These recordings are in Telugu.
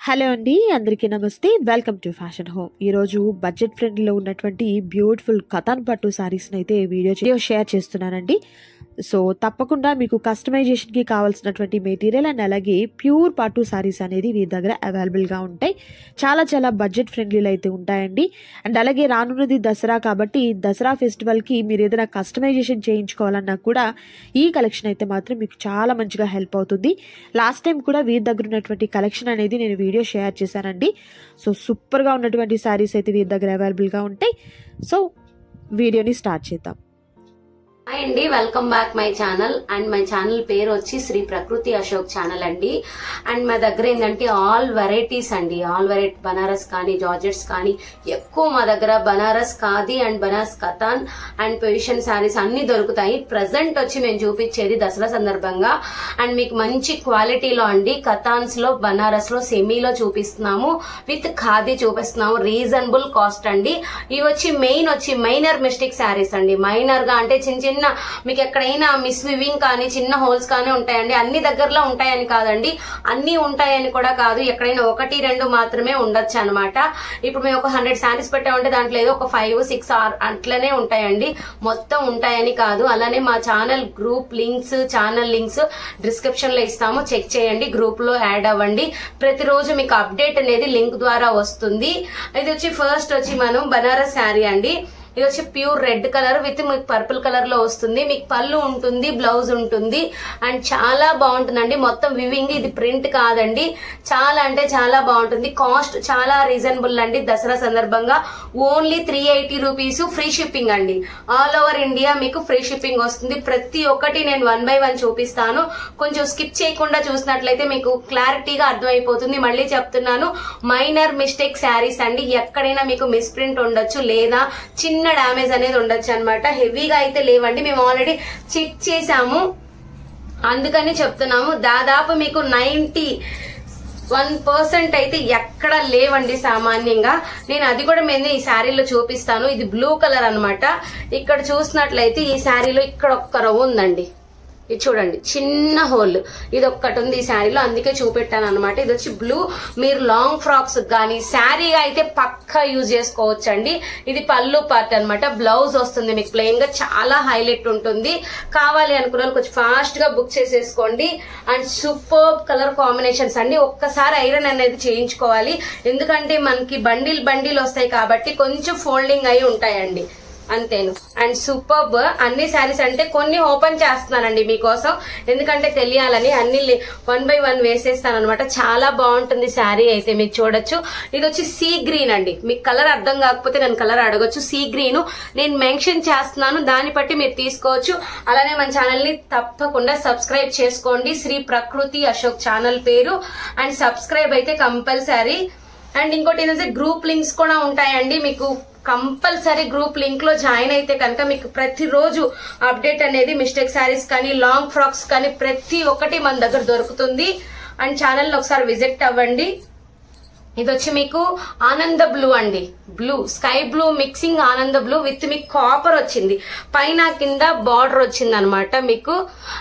హలో అండి, అందరికీ నమస్తే. Welcome to fashion home. ఈరోజు బడ్జెట్ ఫ్రెండ్లీలో ఉన్నటువంటి బ్యూటిఫుల్ కథాన్ పట్టు శారీస్ని అయితే వీడియో షేర్ చేస్తున్నానండి. సో తప్పకుండా మీకు కస్టమైజేషన్కి కావాల్సినటువంటి మెటీరియల్ అండ్ అలాగే ప్యూర్ పట్టు శారీస్ అనేది వీరి దగ్గర అవైలబుల్గా ఉంటాయి. చాలా చాలా బడ్జెట్ ఫ్రెండ్లీలో అయితే ఉంటాయండి. అండ్ అలాగే రానున్నది దసరా కాబట్టి దసరా ఫెస్టివల్కి మీరు ఏదైనా కస్టమైజేషన్ చేయించుకోవాలన్నా కూడా ఈ కలెక్షన్ అయితే మాత్రం మీకు చాలా మంచిగా హెల్ప్ అవుతుంది. లాస్ట్ టైం కూడా వీరి దగ్గర ఉన్నటువంటి కలెక్షన్ అనేది నేను వీడియో షేర్ చేశానండి. సో సూపర్గా ఉన్నటువంటి శారీస్ అయితే వీరి దగ్గర అవైలబుల్గా ఉంటాయి. సో వీడియోని స్టార్ట్ చేద్దాం. హాయ్ అండి, welcome back my channel. And my channel పేరు వచ్చి శ్రీ ప్రకృతి అశోక్ ఛానల్ అండి. అండ్ మా దగ్గర ఏంటంటే ఆల్ వెరైటీస్ అండి, ఆల్ వెరైటీ బనారస్ కానీ జార్జెట్స్ కానీ ఎక్కువ మా దగ్గర Banaras khadi and Banaras katan and position saris అన్ని దొరుకుతాయి. ప్రజెంట్ వచ్చి మేము చూపించేది దసరా సందర్భంగా అండ్ మీకు మంచి క్వాలిటీలో అండి కథాన్స్ లో బనారస్ లో సెమీలో చూపిస్తున్నాము, విత్ ఖాదీ చూపిస్తున్నాము. రీజనబుల్ కాస్ట్ అండి. ఇవి వచ్చి మైనర్ మిస్టేక్ శారీస్ అండి. మైనర్ గా అంటే చిన్న మీకు ఎక్కడైనా మిస్ వివింగ్ కానీ చిన్న హోల్స్ కానీ ఉంటాయండి. అన్ని దగ్గరలో ఉంటాయని కాదండి, అన్ని ఉంటాయని కూడా కాదు, ఎక్కడైనా 1-2 మాత్రమే ఉండొచ్చు అనమాట. ఇప్పుడు మేము ఒక 100 శారీస్ పెట్టామంటే దాంట్లో ఏదో ఒక 5-6 అట్లనే ఉంటాయండి, మొత్తం ఉంటాయని కాదు. అలానే మా channel group links, channel links description లో ఇస్తాము, చెక్ చేయండి, గ్రూప్ లో యాడ్ అవ్వండి. ప్రతిరోజు మీకు అప్డేట్ అనేది లింక్ ద్వారా వస్తుంది. ఇది వచ్చి ఫస్ట్ వచ్చి మనం బనారస్ శారీ అండి. ఇది వచ్చి ప్యూర్ రెడ్ కలర్ విత్ మీకు పర్పుల్ కలర్ లో వస్తుంది. మీకు పళ్ళు ఉంటుంది, బ్లౌజ్ ఉంటుంది అండ్ చాలా బాగుంటుందండి. మొత్తం వివింగ్, ఇది ప్రింట్ కాదండి. చాలా అంటే చాలా బాగుంటుంది. కాస్ట్ చాలా రీజనబుల్ అండి. దసరా సందర్భంగా ఓన్లీ 380 రూపీస్, ఫ్రీ షిప్పింగ్ అండి. ఆల్ ఓవర్ ఇండియా మీకు ఫ్రీ షిప్పింగ్ వస్తుంది. ప్రతి ఒక్కటి నేను 1 by 1 చూపిస్తాను. కొంచెం స్కిప్ చేయకుండా చూసినట్లయితే మీకు క్లారిటీగా అర్థమైపోతుంది. మళ్ళీ చెప్తున్నాను, మైనర్ మిస్టేక్ శారీస్ అండి. ఎక్కడైనా మీకు మిస్ ప్రింట్ ఉండొచ్చు లేదా చిన్న డ్యామేజ్ అనేది ఉండొచ్చు అనమాట. హెవీగా అయితే లేవండి, మేము ఆల్రెడీ చెక్ చేసాము, అందుకని చెప్తున్నాము. దాదాపు మీకు 91% అయితే ఎక్కడ లేవండి సామాన్యంగా. నేను అది కూడా మేము ఈ శారీలో చూపిస్తాను. ఇది బ్లూ కలర్ అనమాట. ఇక్కడ చూసినట్లయితే ఈ శారీలో ఇక్కడ ఒక్క రవ్వు ఉందండి, ఇది చూడండి, చిన్న హోల్ ఇది ఒక్కటి ఉంది ఈ శారీలో, అందుకే చూపెట్టాను అనమాట. ఇది వచ్చి బ్లూ. మీరు లాంగ్ ఫ్రాక్స్ కానీ శారీగా అయితే పక్కా యూజ్ చేసుకోవచ్చు అండి. ఇది పళ్ళు పార్ట్ అనమాట. బ్లౌజ్ వస్తుంది మీకు ప్లెయిన్ గా, చాలా హైలైట్ ఉంటుంది. కావాలి అనుకున్న వాళ్ళు కొంచెం ఫాస్ట్ గా బుక్ చేసేసుకోండి. అండ్ సూపర్ కలర్ కాంబినేషన్స్ అండి. ఒక్కసారి ఐరన్ అనేది చేయించుకోవాలి, ఎందుకంటే మనకి బండిల్ వస్తాయి కాబట్టి కొంచెం ఫోల్డింగ్ అయి ఉంటాయండి, అంతేను. అండ్ సూపర్బ్ అన్ని శారీస్ అంటే కొన్ని ఓపెన్ చేస్తున్నానండి మీకోసం, ఎందుకంటే తెలియాలని. అన్ని 1 by 1 వేసేస్తాను అనమాట. చాలా బాగుంటుంది శారీ అయితే, మీకు చూడొచ్చు. ఇది వచ్చి సీ గ్రీన్ అండి. మీకు కలర్ అర్థం కాకపోతే నేను కలర్ అడగొచ్చు. సీ గ్రీన్ నేను మెన్షన్ చేస్తున్నాను, దాన్ని బట్టి మీరు తీసుకోవచ్చు. అలానే మన ఛానల్ ని తప్పకుండా సబ్స్క్రైబ్ చేసుకోండి. శ్రీ ప్రకృతి అశోక్ ఛానల్ పేరు. అండ్ సబ్స్క్రైబ్ అయితే కంపల్సరీ. అండ్ ఇంకోటి ఏంటంటే గ్రూప్ లింక్స్ కూడా ఉంటాయండి. మీకు కంపల్సరీ గ్రూప్ లింక్ లో జాయిన్ అయితే కనుక మీకు ప్రతిరోజు అప్డేట్ అనేది మిస్టేక్ శారీస్ కానీ లాంగ్ ఫ్రాక్స్ కానీ ప్రతి ఒక్కటి మన దగ్గర దొరుకుతుంది. అండ్ ఛానల్ ఒకసారి విజిట్ అవ్వండి. ఇది వచ్చి మీకు ఆనంద బ్లూ అండి, బ్లూ స్కై బ్లూ మిక్సింగ్ ఆనంద బ్లూ విత్ మీకు కాపర్ వచ్చింది, పైన కింద బార్డర్ వచ్చింది అనమాట మీకు.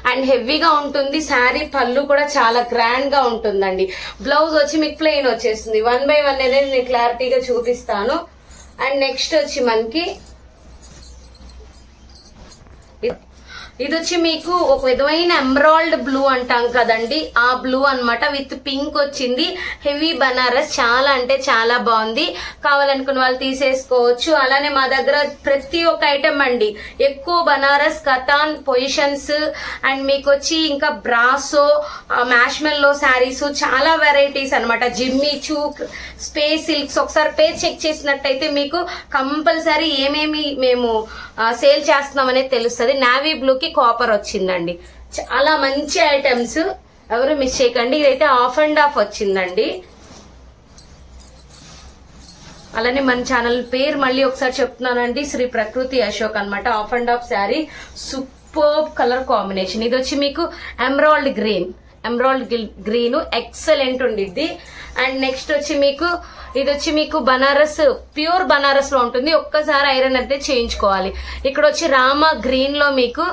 అండ్ హెవీగా ఉంటుంది శారీ. పళ్ళు కూడా చాలా గ్రాండ్ గా ఉంటుందండి. బ్లౌజ్ వచ్చి మీకు ప్లెయిన్ వచ్చేస్తుంది. 1 by 1 అనేది నేను క్లారిటీగా చూపిస్తాను. అండ్ నెక్స్ట్ వచ్చి మనకి ఇది వచ్చి మీకు ఒక విధమైన ఎమరాల్డ్ బ్లూ అంటాం కదండి, ఆ బ్లూ అన్నమాట. విత్ పింక్ వచ్చింది. హెవీ బనారస్, చాలా అంటే చాలా బాగుంది. కావాలనుకున్న వాళ్ళు తీసేసుకోవచ్చు. అలానే మా దగ్గర ప్రతి ఒక్క ఐటమ్ అండి, ఎక్కువ బనారస్ కథాన్ పొజిషన్స్ అండ్ మీకు వచ్చి ఇంకా బ్రాసో, మ్యాష్మెల్లో శారీస్, చాలా వెరైటీస్ అనమాట. జిమ్మి చూ, స్పేస్ సిల్క్స్. ఒకసారి పేజ్ చెక్ చేసినట్టయితే మీకు కంపల్సరీ ఏమేమి మేము సేల్ చేస్తున్నాం అనేది తెలుస్తుంది. నావీ బ్లూకి కాపర్ వచ్చిందండి. చాలా మంచి ఐటమ్స్, ఎవరు మిస్ చేయకండి. ఇదైతే ఆఫ్ అండ్ ఆఫ్ వచ్చిందండి. అలానే మన ఛానల్ పేరు మళ్ళీ ఒకసారి చెప్తున్నానండి, శ్రీ ప్రకృతి అశోక్ అనమాట. Of and of sari, super colour combination. ఇది వచ్చి మీకు ఎమరాల్డ్ గ్రీన్ ఎక్సలెంట్ ఉండిద్ది. అండ్ నెక్స్ట్ వచ్చి మీకు ఇది వచ్చి మీకు బనారస్, ప్యూర్ బనారస్ లో ఉంటుంది. ఒక్కసారి ఐరన్ అయితే చేయించుకోవాలి. ఇక్కడ వచ్చి రామా గ్రీన్ లో మీకు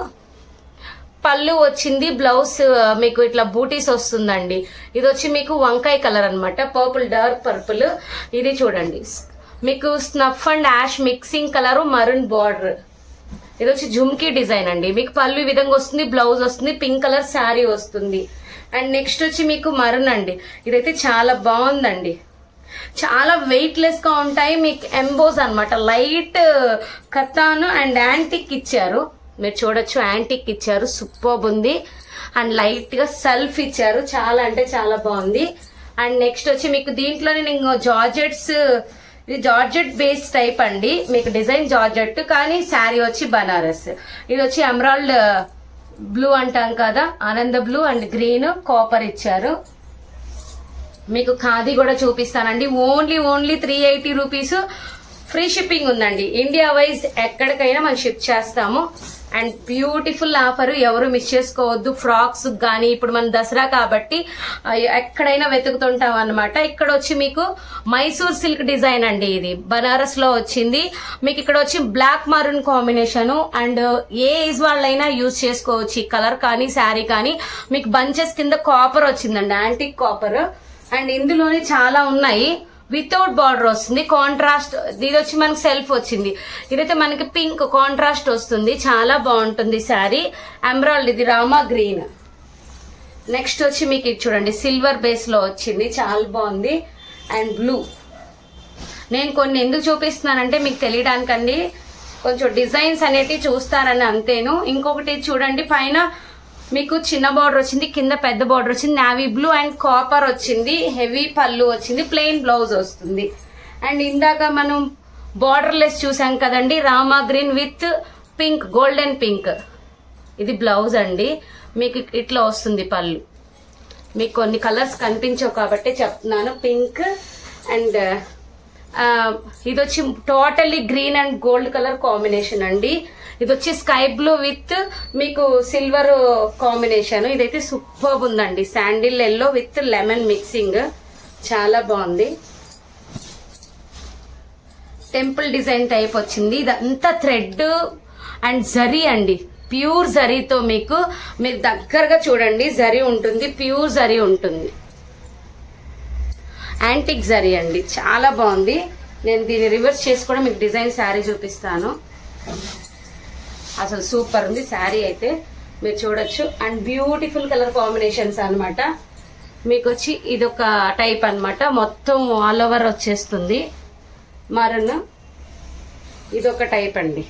పళ్ళు వచ్చింది, బ్లౌజ్ మీకు ఇట్లా బూటీస్ వస్తుందండి. ఇది వచ్చి మీకు వంకాయ కలర్ అన్నమాట, పర్పుల్, డార్క్ పర్పుల్. ఇది చూడండి మీకు snuff and ash mixing colour, maroon border. ఇది వచ్చి జుమ్కీ డిజైన్ అండి. మీకు పళ్ళు ఈ విధంగా వస్తుంది, బ్లౌజ్ వస్తుంది, పింక్ కలర్ శారీ వస్తుంది. అండ్ నెక్స్ట్ వచ్చి మీకు మరూన్ అండి. ఇదైతే చాలా బాగుందండి, చాలా వెయిట్ లెస్ గా ఉంటాయి. మీకు ఎంబోస్ అన్నమాట, లైట్ కతాన్ అండ్ యాంటిక్ ఇచ్చారు. మీరు చూడొచ్చు, యాంటిక్ ఇచ్చారు, సూపర్బ్ ఉంది. అండ్ లైట్ గా సెల్ఫ్ ఇచ్చారు, చాలా అంటే చాలా బాగుంది. అండ్ నెక్స్ట్ వచ్చి మీకు దీంట్లోనే నేను జార్జెట్స్, ఇది జార్జెట్ బేస్ టైప్ అండి. మీకు డిజైన్ జార్జెట్ కానీ శారీ వచ్చి బనారస్. ఇది వచ్చి ఎమరాల్డ్ బ్లూ అంటాం కదా, ఆనంద బ్లూ అండ్ గ్రీన్ కాపర్ ఇచ్చారు. మీకు ఖాదీ కూడా చూపిస్తానండి. Only 380 rupees. ఫ్రీ షిప్పింగ్ ఉందండి. ఇండియా వైజ్ ఎక్కడికైనా మనం షిప్ చేస్తాము. అండ్ బ్యూటిఫుల్ ఆఫర్, ఎవరు మిస్ చేసుకోవద్దు. ఫ్రాక్స్ గానీ, ఇప్పుడు మన దసరా కాబట్టి ఎక్కడైనా వెతుకుతుంటాం అన్నమాట. ఇక్కడ వచ్చి మీకు మైసూర్ సిల్క్ డిజైన్ అండి. ఇది బనారస్ లో వచ్చింది. మీకు ఇక్కడ వచ్చి బ్లాక్ మరూన్ కాంబినేషన్. అండ్ ఏ ఏజ్ వాళ్ళైనా యూజ్ చేసుకోవచ్చు. ఈ కలర్ కానీ శారీ కానీ. మీకు బంచెస్ కింద కాపర్ వచ్చిందండి, యాంటిక్ కాపర్. అండ్ ఇందులోనే చాలా ఉన్నాయి. వితౌట్ బార్డర్ వస్తుంది, కాంట్రాస్ట్. ఇది వచ్చి మనకి సెల్ఫ్ వచ్చింది. ఇదైతే మనకి పింక్ కాంట్రాస్ట్ వస్తుంది, చాలా బాగుంటుంది శారీ. ఎమరాల్డ్, ఇది రామా గ్రీన్. నెక్స్ట్ వచ్చి మీకు ఇది చూడండి, సిల్వర్ బేస్ లో వచ్చింది, చాలా బాగుంది. And blue. నేను కొన్ని ఎందుకు చూపిస్తున్నానంటే మీకు తెలియడానికండి, కొంచెం డిజైన్స్ అనేటివి చూస్తారని అంతేను. ఇంకొకటి చూడండి, పైన మీకు చిన్న బార్డర్ వచ్చింది, కింద పెద్ద బార్డర్ వచ్చింది, నావీ బ్లూ అండ్ కాపర్ వచ్చింది, హెవీ పళ్ళు వచ్చింది, ప్లెయిన్ బ్లౌజ్ వస్తుంది. అండ్ ఇందాక మనం బార్డర్ లెస్ చూసాం కదండి, Rama green with pink, golden pink. ఇది బ్లౌజ్ అండి. మీకు ఇట్లా వస్తుంది పళ్ళు. మీకు కొన్ని కలర్స్ కనిపించవు కాబట్టి చెప్తున్నాను. పింక్ అండ్ ఇది వచ్చి totally green and gold colour combination అండి. ఇది వచ్చి స్కై బ్లూ విత్ మీకు సిల్వర్ కాంబినేషన్. ఇదైతే సూపర్ ఉందండి, sandal yellow with lemon mixing, చాలా బాగుంది. టెంపుల్ డిజైన్ టైప్ వచ్చింది. ఇదంతా థ్రెడ్ అండ్ జరీ అండి, ప్యూర్ జరీతో. మీకు మీరు దగ్గరగా చూడండి, జరీ ఉంటుంది, ప్యూర్ జరీ ఉంటుంది, యాంటిక్ జరీ అండి, చాలా బాగుంది. నేను దీన్ని రివర్స్ చేసి కూడా మీకు డిజైన్ శారీ చూపిస్తాను. అసలు సూపర్ ఉంది శారీ అయితే, మీరు చూడొచ్చు. అండ్ బ్యూటిఫుల్ కలర్ కాంబినేషన్స్ అన్నమాట. మీకు వచ్చి ఇదొక టైప్ అన్నమాట, మొత్తం ఆల్ ఓవర్ వచ్చేస్తుంది మరూన్. ఇదొక టైప్ అండి.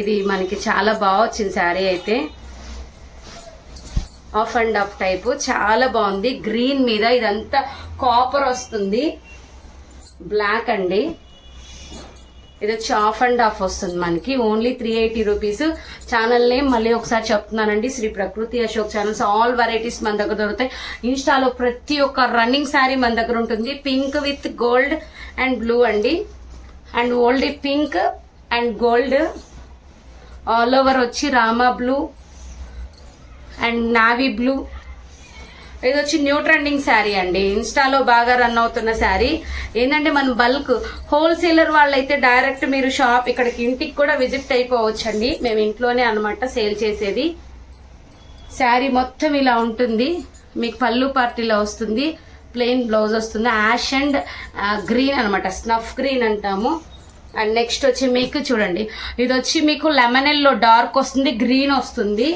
ఇది మనకి చాలా బాగా వచ్చింది శారీ అయితే, ఆఫ్ అండ్ ఆఫ్ టైప్, చాలా బాగుంది. గ్రీన్ మీద ఇదంతా కాపర్ వస్తుంది, బ్లాక్ అండి. ఇది వచ్చి ఆఫ్ అండ్ ఆఫ్ వస్తుంది మనకి. Only 380 rupees. ఛానల్ నేమ్ మళ్ళీ ఒకసారి చెప్తున్నానండి, శ్రీ ప్రకృతి అశోక్ ఛానల్స్. ఆల్ వెరైటీస్ మన దగ్గర దొరుకుతాయి. ఇన్స్టాలో ప్రతి ఒక్క రన్నింగ్ శారీ మన దగ్గర ఉంటుంది. Pink with gold and blue అండి. And old pink and gold, all over వచ్చి Rama blue and navy blue. ఇది వచ్చి న్యూ ట్రెండింగ్ శారీ అండి, ఇన్స్టాలో బాగా రన్ అవుతున్న శారీ. ఏంటంటే మనం బల్క్ హోల్సేలర్ వాళ్ళైతే డైరెక్ట్ మీరు షాప్ ఇక్కడికి ఇంటికి కూడా విజిట్ అయిపోవచ్చండి. మేము ఇంట్లోనే అన్నమాట సేల్ చేసేది. శారీ మొత్తం ఇలా ఉంటుంది. మీకు పళ్ళు పార్టీలో వస్తుంది, ప్లెయిన్ బ్లౌజ్ వస్తుంది, యాష్ అండ్ గ్రీన్ అనమాట, స్నఫ్ గ్రీన్ అంటాము. అండ్ నెక్స్ట్ వచ్చి మీకు చూడండి, ఇది వచ్చి మీకు లెమన్ ఎల్లో డార్క్ వస్తుంది, గ్రీన్ వస్తుంది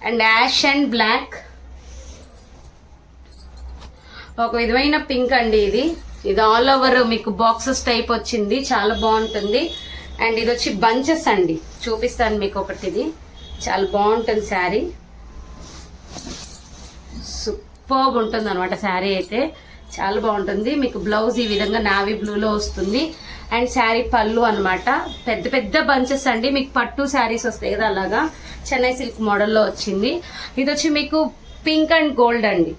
అండ్ యాష్ అండ్ బ్లాక్. ఒక విధమైన పింక్ అండి ఇది. ఇది ఆల్ ఓవర్ మీకు బాక్సెస్ టైప్ వచ్చింది, చాలా బాగుంటుంది. అండ్ ఇది వచ్చి బంచెస్ అండి, చూపిస్తాను మీకు ఒకటి. ఇది చాలా బాగుంటుంది శారీ, సూపర్బ్ ఉంటుంది అనమాట శారీ అయితే, చాలా బాగుంటుంది. మీకు బ్లౌజ్ ఈ విధంగా నావీ బ్లూలో వస్తుంది. అండ్ శారీ పళ్ళు అనమాట, పెద్ద పెద్ద బంచెస్ అండి. మీకు పట్టు శారీస్ వస్తాయి కదా, అలాగా చెన్నై సిల్క్ మోడల్లో వచ్చింది. ఇది వచ్చి మీకు పింక్ అండ్ గోల్డ్ అండి,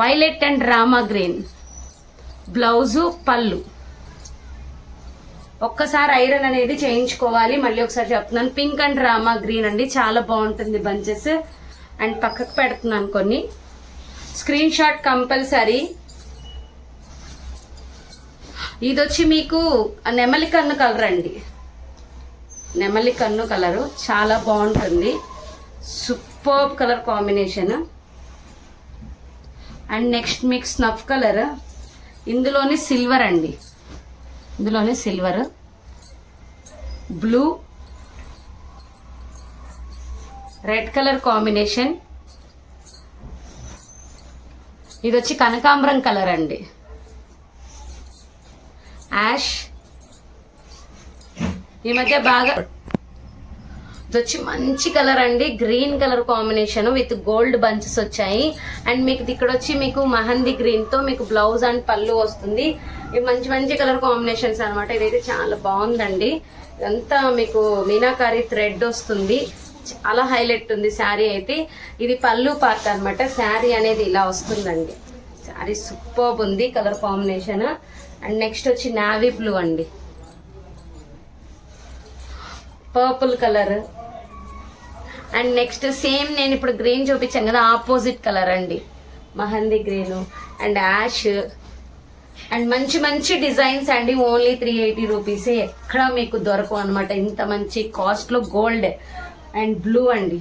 violet and Rama green, blouse పళ్ళు. ఒక్కసారి ఐరన్ అనేది చేయించుకోవాలి, మళ్ళీ ఒకసారి చెప్తున్నాను. పింక్ అండ్ రామా గ్రీన్ అండి, చాలా బాగుంటుంది బంచెస్. అండ్ పక్కకు పెడుతున్నాను కొన్ని, స్క్రీన్ షాట్ కంపల్సరీ. ఇది వచ్చి మీకు నెమలి కన్ను కలర్ అండి, నెమలి కన్ను కలరు చాలా బాగుంటుంది. Super colour combination. And next మీకు స్నఫ్ కలర్, ఇందులోనే సిల్వర్ అండి, ఇందులోనే silver, blue, red colour combination. ఇది వచ్చి కనకాంబరం కలర్ అండి, యాష్. ఈ మధ్య బాగా ఇది వచ్చి మంచి కలర్ అండి, green colour combination with gold bunches వచ్చాయి. అండ్ మీకు ఇక్కడ వచ్చి మీకు మహందీ గ్రీన్ తో మీకు బ్లౌజ్ అండ్ పళ్ళు వస్తుంది. ఇవి మంచి మంచి కలర్ కాంబినేషన్స్ అనమాట. ఇదైతే చాలా బాగుందండి. ఇదంతా మీకు మీనాకారి థ్రెడ్ వస్తుంది, చాలా హైలైట్ ఉంది శారీ అయితే. ఇది పళ్ళు పార్ట్ అనమాట. శారీ అనేది ఇలా వస్తుందండి. శారీ సూపర్ ఉంది కలర్ కాంబినేషన్. అండ్ నెక్స్ట్ వచ్చి నావీ బ్లూ అండి, purple colour. And next same నేను ఇప్పుడు గ్రీన్ చూపించాను కదా, ఆపోజిట్ కలర్ అండి, mehndi green and ash. And మంచి మంచి డిజైన్స్ అండి. Only 380 rupees. ఎక్కడ మీకు దొరకవు అనమాట ఇంత మంచి కాస్ట్ లో. గోల్డ్ అండ్ బ్లూ అండి,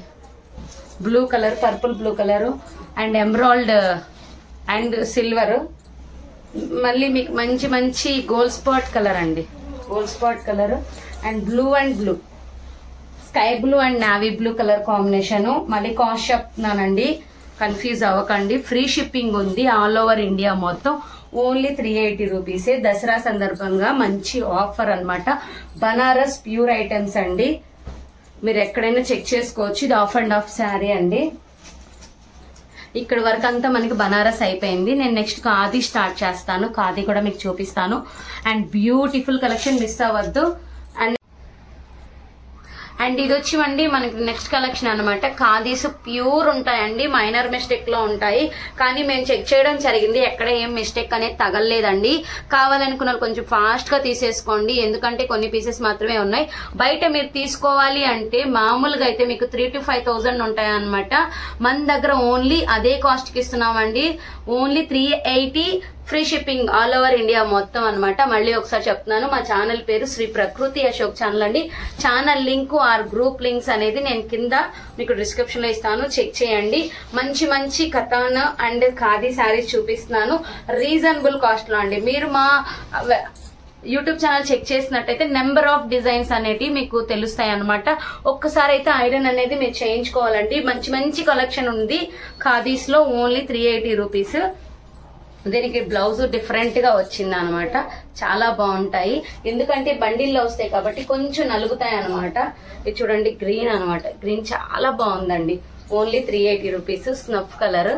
blue colour, purple blue colour and emerald and silver. మళ్ళీ మీకు మంచి మంచి గోల్డ్ స్పాట్ కలర్ అండి, gold spot colour and blue and blue, sky blue and navy blue colour combination. మళ్ళీ కాస్ట్ చెప్తున్నానండి, కన్ఫ్యూజ్ అవ్వకండి. ఫ్రీ షిప్పింగ్ ఉంది ఆల్ ఓవర్ ఇండియా మొత్తం. ఓన్లీ 380 రూపీసే. దసరా సందర్భంగా మంచి ఆఫర్ అన్నమాట. బనారస్ ప్యూర్ ఐటమ్స్ అండి, మీరు ఎక్కడైనా చెక్ చేసుకోవచ్చు. ఇది ఆఫ్ అండ్ ఆఫ్ శారీ అండి. ఇక్కడ వరకు అంతా మనకి బనారస్ అయిపోయింది. నేను నెక్స్ట్ ఖాదీ స్టార్ట్ చేస్తాను. ఖాదీ కూడా మీకు చూపిస్తాను. అండ్ బ్యూటిఫుల్ కలెక్షన్, మిస్ అవ్వద్దు. అండ్ ఇది వచ్చి మనకి నెక్స్ట్ కలెక్షన్ అనమాట. ఖాదీస్ ప్యూర్ ఉంటాయండి, మైనర్ మిస్టేక్ లో ఉంటాయి. కానీ మేము చెక్ చేయడం జరిగింది, ఎక్కడ ఏం మిస్టేక్ అనేది తగలలేదండి. కావాలనుకున్న కొంచెం ఫాస్ట్ గా తీసేసుకోండి, ఎందుకంటే కొన్ని పీసెస్ మాత్రమే ఉన్నాయి. బయట మీరు తీసుకోవాలి అంటే మామూలుగా అయితే మీకు 3,000 to 5,000 ఉంటాయి అనమాట. మన దగ్గర ఓన్లీ అదే కాస్ట్ కి ఇస్తున్నామండి. Only 380 free shipping all over India మొత్తం అనమాట. మళ్ళీ ఒకసారి చెప్తున్నాను, మా ఛానల్ పేరు శ్రీ ప్రకృతి అశోక్ ఛానల్ అండి. Channel link or group links అనేది నేను కింద మీకు డిస్క్రిప్షన్ లో ఇస్తాను, చెక్ చేయండి. మంచి మంచి కథాన్ అండ్ ఖాదీ శారీస్ చూపిస్తున్నాను రీజనబుల్ కాస్ట్ లో అండి. మీరు మా యూట్యూబ్ ఛానల్ చెక్ చేసినట్టయితే నెంబర్ ఆఫ్ డిజైన్స్ అనేటివి మీకు తెలుస్తాయి అనమాట. ఒక్కసారి అయితే ఐరన్ అనేది మీరు చేయించుకోవాలండి. మంచి మంచి కలెక్షన్ ఉంది ఖాదీస్ లో. Only 380 rupees. దీనికి బ్లౌజ్ డిఫరెంట్ గా వచ్చింది అనమాట. చాలా బాగుంటాయి, ఎందుకంటే బండిల్లో వస్తాయి కాబట్టి కొంచెం నలుగుతాయి అనమాట. ఇది చూడండి, గ్రీన్ అనమాట. గ్రీన్ చాలా బాగుందండి. Only 380 rupees. Snuff colour.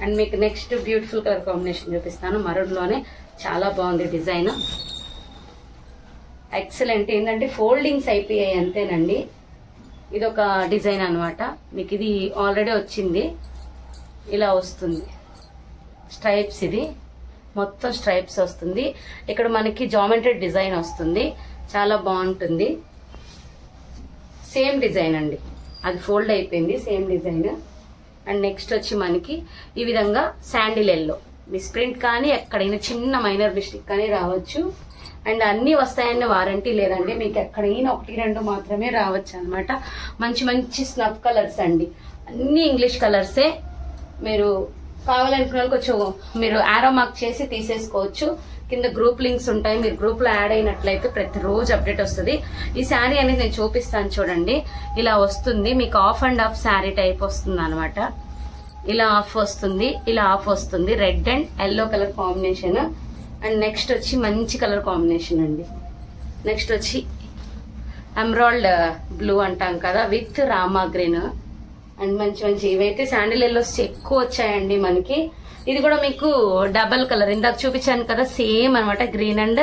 And మీకు నెక్స్ట్ బ్యూటిఫుల్ కలర్ కాంబినేషన్ చూపిస్తాను. మరూన్ లోనే చాలా బాగుంది డిజైన్. ఎక్సలెంట్. ఏంటంటే ఫోల్డింగ్స్ అయిపోయాయి అంతేనండి. ఇది ఒక డిజైన్ అనమాట. మీకు ఇది ఆల్రెడీ వచ్చింది, ఇలా వస్తుంది స్ట్రైప్స్. ఇది మొత్తం స్ట్రైప్స్ వస్తుంది. ఇక్కడ మనకి జామెట్రీ డిజైన్ వస్తుంది, చాలా బాగుంటుంది. సేమ్ డిజైన్ అండి, అది ఫోల్డ్ అయిపోయింది, సేమ్ డిజైన్. అండ్ నెక్స్ట్ వచ్చి మనకి ఈ విధంగా శాండిల్ ఎల్లో మిస్ప్రింట్ కానీ ఎక్కడైనా చిన్న మైనర్ మిస్టేక్ కానీ రావచ్చు. అండ్ అన్ని వస్తాయన్న వారంటీ లేదండి, మీకు ఎక్కడైనా 1-2 మాత్రమే రావచ్చు అనమాట. మంచి మంచి స్నఫ్ కలర్స్ అండి, అన్ని ఇంగ్లీష్ కలర్సే. మీరు కావాలనుకున్న కొంచెం మీరు ఆరో మార్క్ చేసి తీసేసుకోవచ్చు. కింద గ్రూప్ లింక్స్ ఉంటాయి, మీరు గ్రూప్ లో యాడ్ అయినట్లయితే ప్రతిరోజు అప్డేట్ వస్తుంది. ఈ శారీ అనేది నేను చూపిస్తాను చూడండి. ఇలా వస్తుంది మీకు, of and of sari type వస్తుంది అనమాట. ఇలా ఆఫ్ వస్తుంది, ఇలా ఆఫ్ వస్తుంది. Red and yellow colour combination. And next వచ్చి మంచి కలర్ కాంబినేషన్ అండి. నెక్స్ట్ వచ్చి ఎమరాల్డ్ బ్లూ అంటాం కదా, విత్ రామా గ్రీన్. అండ్ మంచి మంచి ఇవైతే శాండిల్ ఎల్లోస్ ఎక్కువ వచ్చాయండి మనకి. ఇది కూడా మీకు డబల్ కలర్, ఇందాక చూపించాను కదా, సేమ్ అనమాట. గ్రీన్ అండ్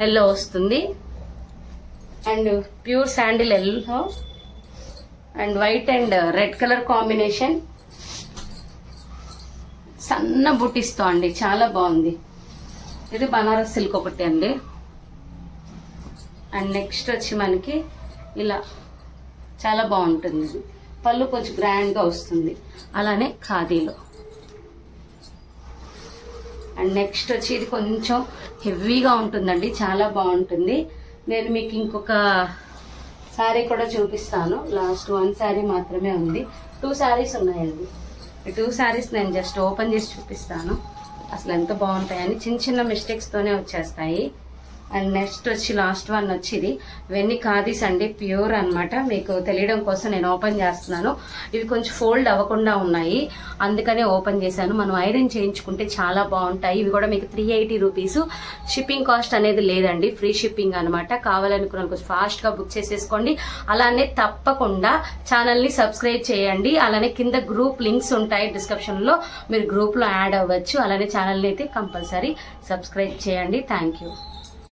ఎల్లో వస్తుంది. And pure sandal yellow and white and red colour combination. సన్న బుట్టిస్తో అండి, చాలా బాగుంది. ఇది బనారస్ సిల్క్ ఒకటి అండి. అండ్ నెక్స్ట్ వచ్చి మనకి ఇలా చాలా బాగుంటుంది. పళ్ళు కొంచెం గ్రాండ్ గా వస్తుంది, అలానే ఖాదీలో. అండ్ నెక్స్ట్ వచ్చి ఇది కొంచెం హెవీగా ఉంటుందండి, చాలా బాగుంటుంది. నేను మీకు ఇంకొక శారీ కూడా చూపిస్తాను. లాస్ట్ 1 శారీ మాత్రమే ఉంది. 2 శారీస్ ఉన్నాయండి. ఈ 2 శారీస్ నేను జస్ట్ ఓపెన్ చేసి చూపిస్తాను. అసలు ఎంత బాగుంటాయని. చిన్న చిన్న మిస్టేక్స్ తోనే వచ్చేస్తాయి. అండ్ నెక్స్ట్ వచ్చి లాస్ట్ వన్ వచ్చి ఇది ఇవన్నీ ఖాదీస్ అండి, ప్యూర్ అన్నమాట. మీకు తెలియడం కోసం నేను ఓపెన్ చేస్తున్నాను. ఇవి కొంచెం ఫోల్డ్ అవ్వకుండా ఉన్నాయి, అందుకనే ఓపెన్ చేశాను. మనం ఐరన్ చేయించుకుంటే చాలా బాగుంటాయి. ఇవి కూడా మీకు 380 రూపీస్. షిప్పింగ్ కాస్ట్ అనేది లేదండి, ఫ్రీ షిప్పింగ్ అనమాట. కావాలనుకున్న కొంచెం ఫాస్ట్ గా బుక్ చేసేసుకోండి. అలానే తప్పకుండా ఛానల్ ని సబ్స్క్రైబ్ చేయండి. అలానే కింద గ్రూప్ లింక్స్ ఉంటాయి డిస్క్రిప్షన్ లో, మీరు గ్రూప్ లో యాడ్ అవ్వచ్చు. అలానే ఛానల్ ని అయితే కంపల్సరీ సబ్స్క్రైబ్ చేయండి. Thank you.